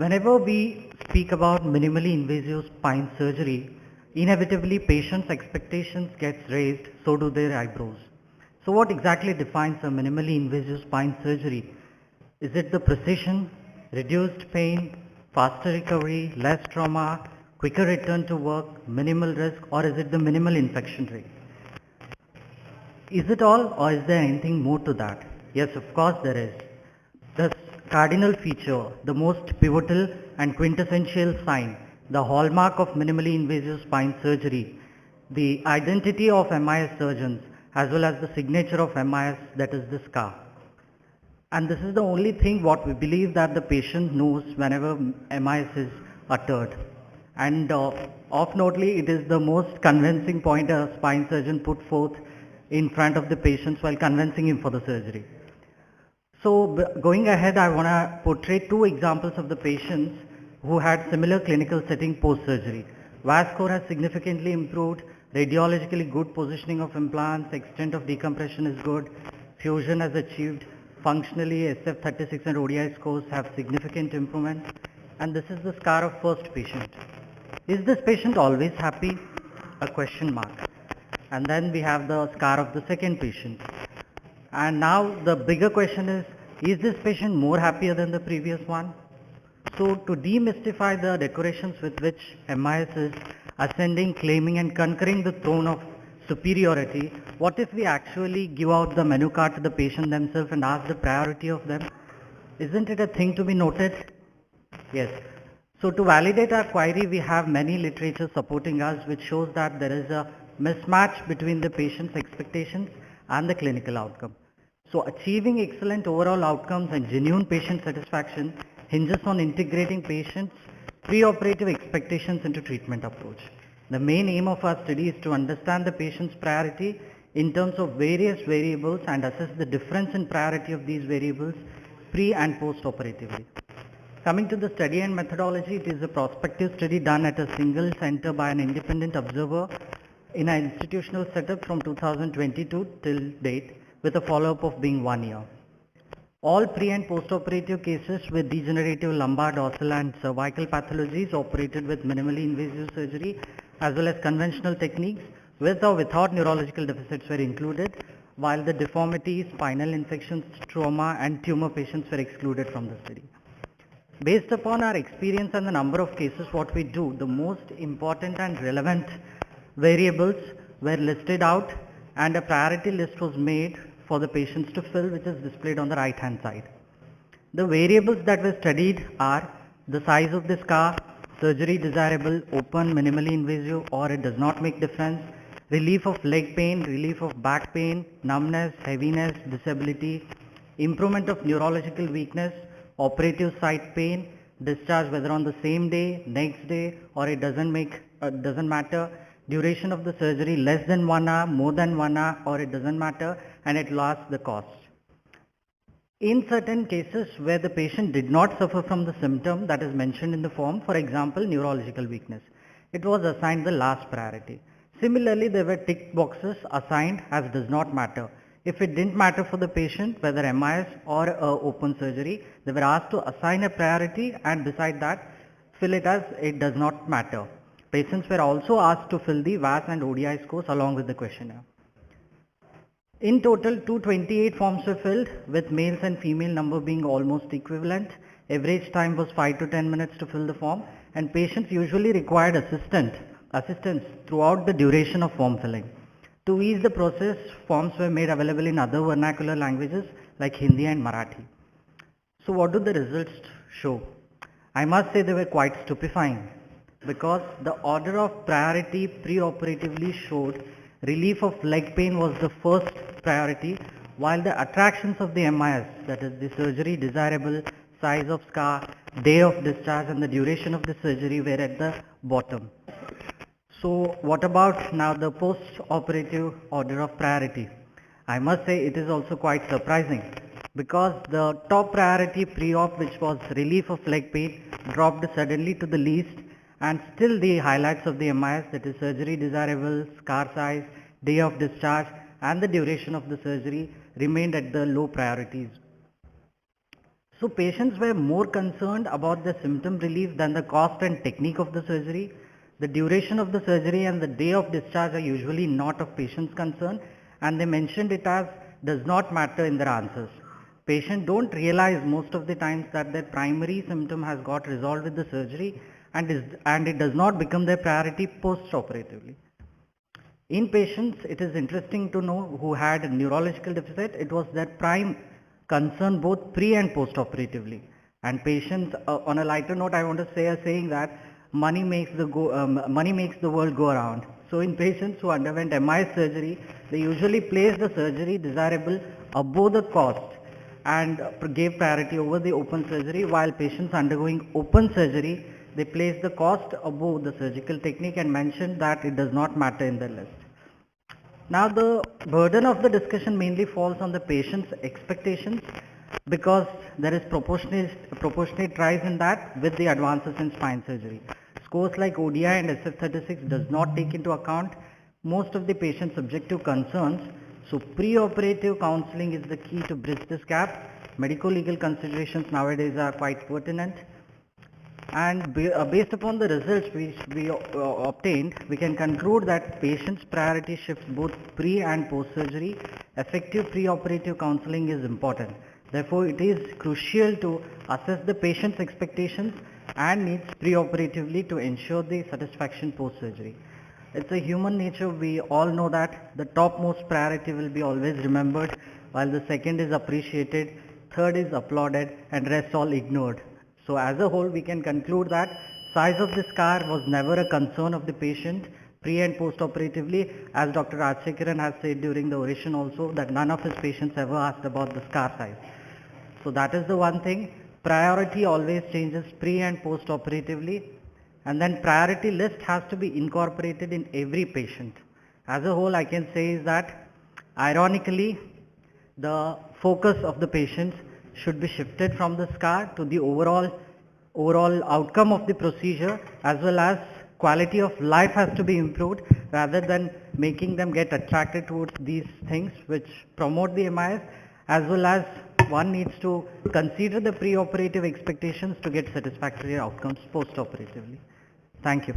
Whenever we speak about minimally invasive spine surgery, inevitably patients' expectations gets raised, so do their eyebrows. So what exactly defines a minimally invasive spine surgery? Is it the precision, reduced pain, faster recovery, less trauma, quicker return to work, minimal risk, or is it the minimal infection rate? Is it all, or is there anything more to that? Yes, of course there is. The cardinal feature, the most pivotal and quintessential sign, the hallmark of minimally invasive spine surgery, the identity of MIS surgeons, as well as the signature of MIS, that is the scar. And this is the only thing what we believe that the patient knows whenever MIS is uttered. And of notely, it is the most convincing point a spine surgeon put forth in front of the patients while convincing him for the surgery. So going ahead, I want to portray two examples of the patients who had similar clinical setting post-surgery. VAS score has significantly improved, radiologically good positioning of implants, extent of decompression is good, fusion has achieved, functionally SF36 and ODI scores have significant improvement, and this is the scar of first patient. Is this patient always happy? A question mark. And then we have the scar of the second patient. And now the bigger question is this patient more happier than the previous one? So to demystify the decorations with which MIS is ascending, claiming and conquering the throne of superiority, what if we actually give out the menu card to the patient themselves and ask the priority of them? Isn't it a thing to be noted? Yes. So to validate our query, we have many literature supporting us which shows that there is a mismatch between the patient's expectations and the clinical outcome. So achieving excellent overall outcomes and genuine patient satisfaction hinges on integrating patients' preoperative expectations into treatment approach. The main aim of our study is to understand the patient's priority in terms of various variables and assess the difference in priority of these variables pre and post operatively. Coming to the study and methodology, it is a prospective study done at a single center by an independent observer in an institutional setup from 2022 till date with a follow-up of being 1 year. All pre and post-operative cases with degenerative lumbar, dorsal and cervical pathologies operated with minimally invasive surgery as well as conventional techniques with or without neurological deficits were included, while the deformities, spinal infections, trauma and tumor patients were excluded from the study. Based upon our experience and the number of cases what we do, the most important and relevant variables were listed out and a priority list was made for the patients to fill, which is displayed on the right hand side. The variables that were studied are the size of the scar, surgery desirable, open, minimally invasive or it does not make difference, relief of leg pain, relief of back pain, numbness, heaviness, disability, improvement of neurological weakness, operative site pain, discharge whether on the same day, next day or it doesn't matter, duration of the surgery less than 1 hour, more than 1 hour or it doesn't matter, and at last the cost. In certain cases where the patient did not suffer from the symptom that is mentioned in the form, for example neurological weakness, it was assigned the last priority. Similarly, there were tick boxes assigned as does not matter. If it didn't matter for the patient, whether MIS or open surgery, they were asked to assign a priority and beside that fill it as it does not matter. Patients were also asked to fill the VAS and ODI scores along with the questionnaire. In total, 228 forms were filled with males and female number being almost equivalent. Average time was 5 to 10 minutes to fill the form and patients usually required assistance throughout the duration of form filling. To ease the process, forms were made available in other vernacular languages like Hindi and Marathi. So what do the results show? I must say they were quite stupefying because the order of priority preoperatively showed relief of leg pain was the first priority, while the attractions of the MIS, that is the surgery desirable, size of scar, day of discharge and the duration of the surgery were at the bottom. So what about now the post-operative order of priority? I must say it is also quite surprising because the top priority pre-op, which was relief of leg pain, dropped suddenly to the least, and still the highlights of the MIS, that is surgery desirable, scar size, day of discharge and the duration of the surgery remained at the low priorities. So patients were more concerned about the symptom relief than the cost and technique of the surgery. The duration of the surgery and the day of discharge are usually not of patient's concern, and they mentioned it as does not matter in their answers. Patients don't realize most of the times that their primary symptom has got resolved with the surgery and it does not become their priority post-operatively. In patients, it is interesting to know who had a neurological deficit, it was their prime concern both pre and post-operatively. And patients, on a lighter note, I want to say a saying that money makes the world go around. So in patients who underwent MI surgery, they usually place the surgery desirable above the cost and gave priority over the open surgery, while patients undergoing open surgery, they place the cost above the surgical technique and mentioned that it does not matter in their list. Now the burden of the discussion mainly falls on the patient's expectations because there is proportionate rise in that with the advances in spine surgery. Scores like ODI and SF36 does not take into account most of the patient's subjective concerns. So pre-operative counseling is the key to bridge this gap. Medico-legal considerations nowadays are quite pertinent. And based upon the results which we obtained, we can conclude that patient's priority shifts both pre and post surgery. Effective pre-operative counseling is important. Therefore, it is crucial to assess the patient's expectations and needs pre-operatively to ensure the satisfaction post surgery. It's a human nature. We all know that the topmost priority will be always remembered, while the second is appreciated, third is applauded, and rest all ignored. So as a whole, we can conclude that size of the scar was never a concern of the patient pre and post operatively, as Dr. Rajsekharan has said during the oration also, that none of his patients ever asked about the scar size. So that is the one thing. Priority always changes pre and post operatively, and then priority list has to be incorporated in every patient. As a whole, I can say is that ironically, the focus of the patients should be shifted from the scar to the overall outcome of the procedure, as well as quality of life has to be improved rather than making them get attracted towards these things which promote the MIS, as well as one needs to consider the pre-operative expectations to get satisfactory outcomes post-operatively. Thank you.